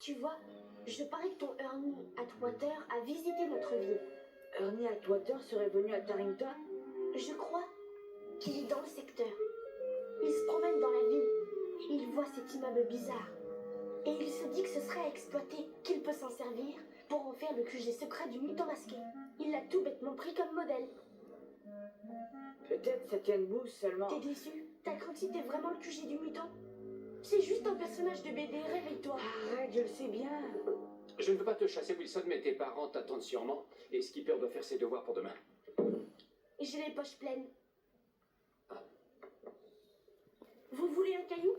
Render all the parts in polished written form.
Tu vois, je parie que ton Ernie Atwater a visité notre ville. Ernie Atwater serait venu à Tarrington? Je crois qu'il est dans le secteur. Il se promène dans la ville. Il voit cet immeuble bizarre. Et il se dit que ce serait à exploiter, qu'il peut s'en servir pour en faire le QG secret du mutant masqué. Il l'a tout bêtement pris comme modèle. Peut-être ça tient debout seulement. T'es déçu? T'as cru que c'était vraiment le QG du mutant? C'est juste un personnage de BD, réveille-toi. Arrête, je le sais bien. Je ne veux pas te chasser, Wilson, mais tes parents t'attendent sûrement. Et Skipper doit faire ses devoirs pour demain. J'ai les poches pleines. Ah. Vous voulez un caillou?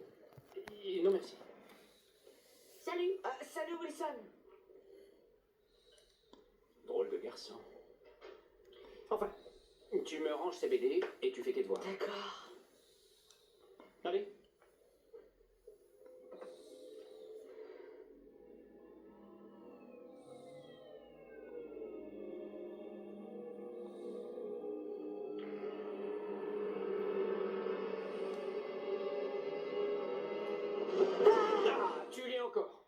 Non, merci. Salut. Ah, salut Wilson. Drôle de garçon. Enfin, tu me ranges ces BD et tu fais tes devoirs. D'accord. Allez. Ah, tu l'es encore.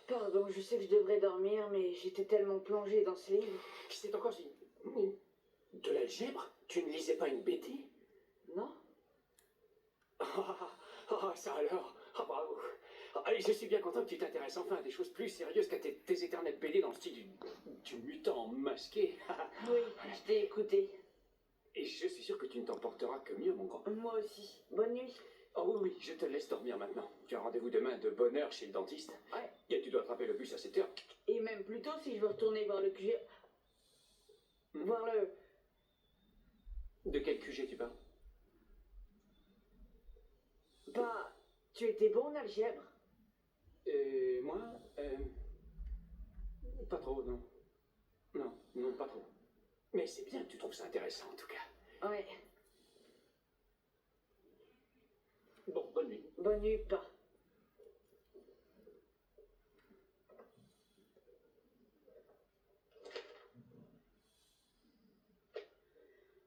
Pardon, je sais que je devrais dormir, mais j'étais tellement plongée dans ce livre. C'est encore si... De l'algèbre? Tu ne lisais pas une BD? Non? Ça alors. Ah, bravo. Et je suis bien content que tu t'intéresses enfin à des choses plus sérieuses qu'à tes éternelles BD dans le style du mutant masqué. Oui, je t'ai écouté. Et je suis sûr que tu ne t'emporteras que mieux, mon grand. Moi aussi. Bonne nuit. Oh oui, oui, je te laisse dormir maintenant. Tu as rendez-vous demain de bonne heure chez le dentiste. Ouais. Et tu dois attraper le bus à 7 heures. Et même plus tôt si je veux retourner voir le QG. Voir le... De quel QG tu parles? Bah, tu étais bon en algèbre. Moi pas trop, non. Non, pas trop. Mais c'est bien que tu trouves ça intéressant, en tout cas. Ouais. Bon, bonne nuit. Bonne nuit, pas.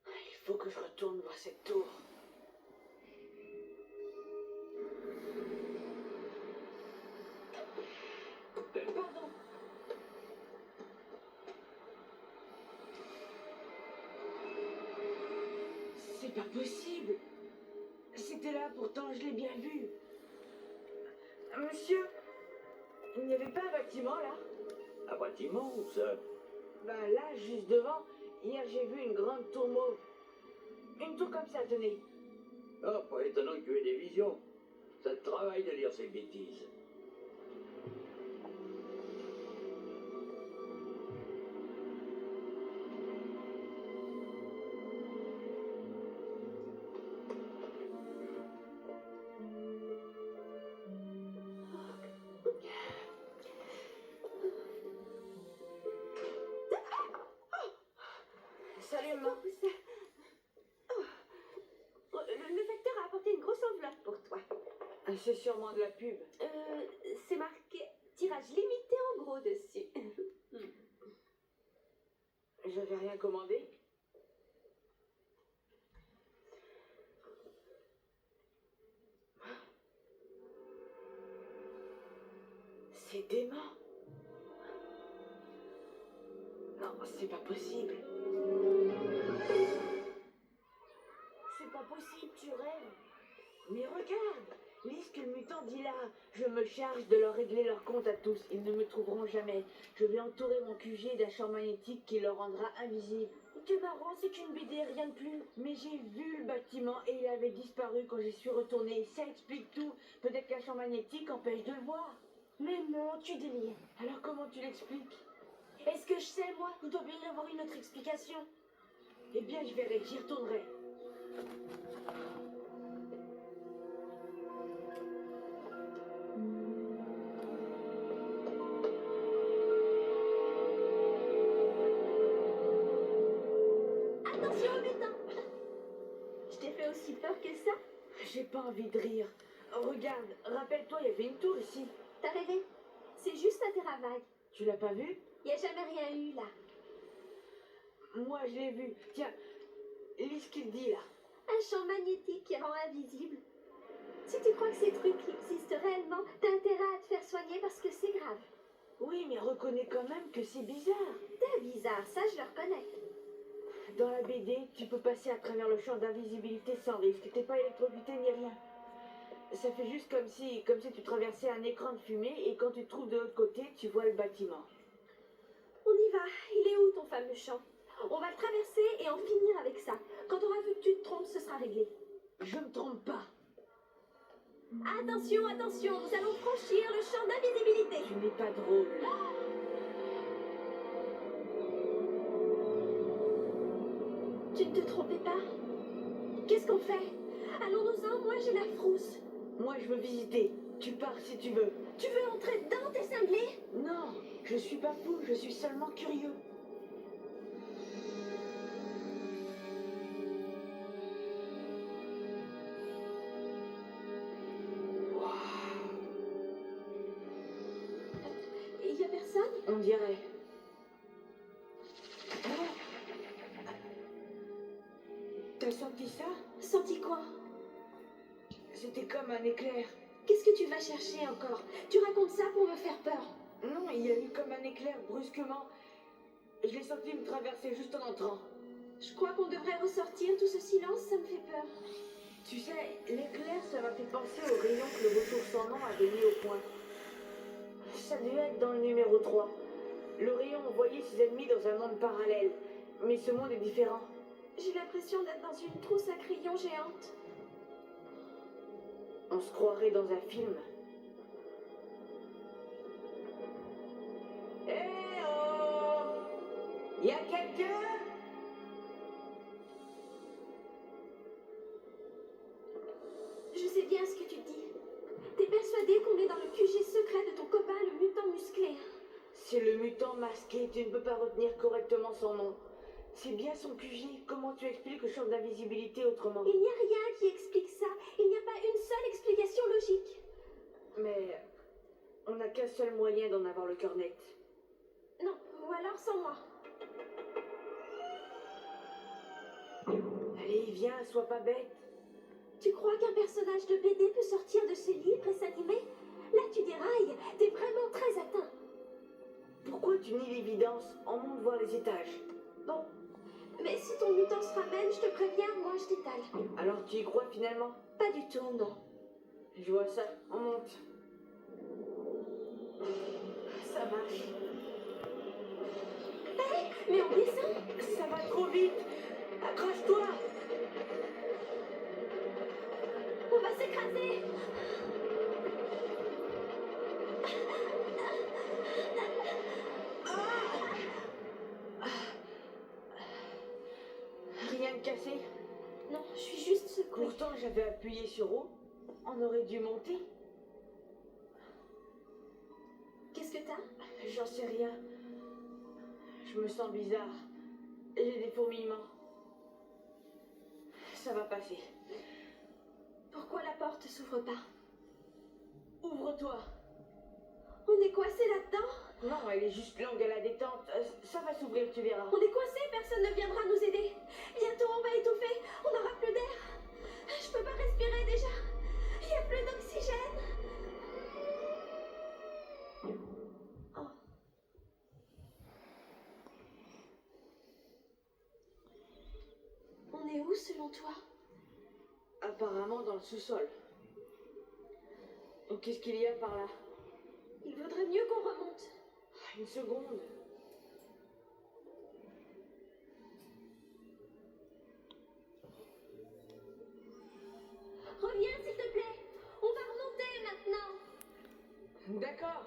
Il faut que je retourne voir cette tour. Pardon. C'est pas possible. C'était là, pourtant je l'ai bien vu. Monsieur, il n'y avait pas un bâtiment là? Un bâtiment ou ça? Ben là, juste devant, hier j'ai vu une grande tour mauve. Une tour comme ça, tenez. Ah, pas étonnant que tu aies des visions. Ça te travaille de lire ces bêtises. Salut, maman. Le facteur a apporté une grosse enveloppe pour toi. C'est sûrement de la pub. C'est marqué tirage limité en gros dessus. J'avais rien commandé. C'est dément. Non, c'est pas possible. C'est pas possible, tu rêves. Mais regarde, lis ce que le mutant dit là. Je me charge de leur régler leur compte à tous. Ils ne me trouveront jamais. Je vais entourer mon QG d'un champ magnétique qui le rendra invisible. Que marrant, c'est qu'une BD, rien de plus. Mais j'ai vu le bâtiment et il avait disparu quand j'y suis retournée. Ça explique tout. Peut-être qu'un champ magnétique empêche de le voir. Mais non, tu délires. Alors comment tu l'expliques? Est-ce que je sais, moi? Il doit bien y avoir une autre explication. Eh bien, je verrai, j'y retournerai. Attention au mutant! Je t'ai fait aussi peur que ça? J'ai pas envie de rire. Regarde, rappelle-toi, il y avait une tour ici. T'as rêvé? C'est juste un terrain vague. Tu l'as pas vu? Y a jamais rien eu là. Moi, je l'ai vu. Tiens, lis ce qu'il dit là. Un champ magnétique qui rend invisible. Si tu crois que ces trucs existent réellement, t'as intérêt à te faire soigner parce que c'est grave. Oui, mais reconnais quand même que c'est bizarre. T'es bizarre, ça je le reconnais. Dans la BD, tu peux passer à travers le champ d'invisibilité sans risque. T'es pas électrocuté ni rien. Ça fait juste comme si tu traversais un écran de fumée et quand tu te trouves de l'autre côté, tu vois le bâtiment. On y va. Il est où ton fameux champ? On va le traverser et en finir avec ça. Quand t'auras vu que tu te trompes, ce sera réglé. Je me trompe pas. Attention, attention, nous allons franchir le champ d'invisibilité. Tu n'es pas drôle. Tu ne te trompais pas? Qu'est-ce qu'on fait? Allons-nous-en, moi j'ai la frousse. Moi, je veux visiter. Tu pars si tu veux. Tu veux entrer dedans, t'es cinglé? Non, je suis pas fou, je suis seulement curieux. Il y a personne? On dirait. T'as senti ça? Senti quoi? C'était comme un éclair. Qu'est-ce que tu vas chercher encore? Tu racontes ça pour me faire peur. Non, il y a eu comme un éclair brusquement. Je l'ai senti me traverser juste en entrant. Je crois qu'on devrait ressortir. Tout ce silence, ça me fait peur. Tu sais, l'éclair, ça m'a fait penser au rayon que le retour sans nom avait mis au point. Ça devait être dans le numéro 3. Le rayon envoyait ses ennemis dans un monde parallèle. Mais ce monde est différent. J'ai l'impression d'être dans une trousse à crayons géante. On se croirait dans un film. Eh oh! Y a quelqu'un? Je sais bien ce que tu dis. T'es persuadé qu'on est dans le QG secret de ton copain, le mutant musclé. C'est le mutant masqué, tu ne peux pas retenir correctement son nom. C'est bien son QG. Comment tu expliques le champ d'invisibilité autrement? Il n'y a rien qui explique ça. Il n'y a pas une seule explication logique. Mais on n'a qu'un seul moyen d'en avoir le cœur net. Non, ou alors sans moi. Allez, viens, sois pas bête. Tu crois qu'un personnage de BD peut sortir de ses livres et s'animer? Là, tu dérailles. T'es vraiment très atteint. Pourquoi tu nies l'évidence? On monte voir les étages. Bon. Mais si ton mutant se ramène, je te préviens, moi je t'étale. Alors tu y crois finalement? Pas du tout, non. Je vois ça, on monte. Ça marche. Hé, mais on descend. Ça va trop vite. Accroche-toi. On va s'écraser. Rien de cassé. Non, je suis juste secouée. Pourtant j'avais appuyé sur O. On aurait dû monter. Qu'est-ce que t'as? J'en sais rien. Je me sens bizarre. J'ai des fourmillements. Ça va passer. Pourquoi la porte s'ouvre pas? Ouvre-toi. On est coincé là-dedans? Non, elle est juste longue à la détente. Ça va s'ouvrir, tu verras. On est coincé, personne ne viendra nous aider. Bientôt on va étouffer, on n'aura plus d'air. Je peux pas respirer déjà. Il n'y a plus d'oxygène. Oh. On est où selon toi? Apparemment dans le sous-sol. Qu'est-ce qu'il y a par là? Il vaudrait mieux qu'on remonte. Une seconde. Reviens s'il te plaît. On va remonter maintenant. D'accord.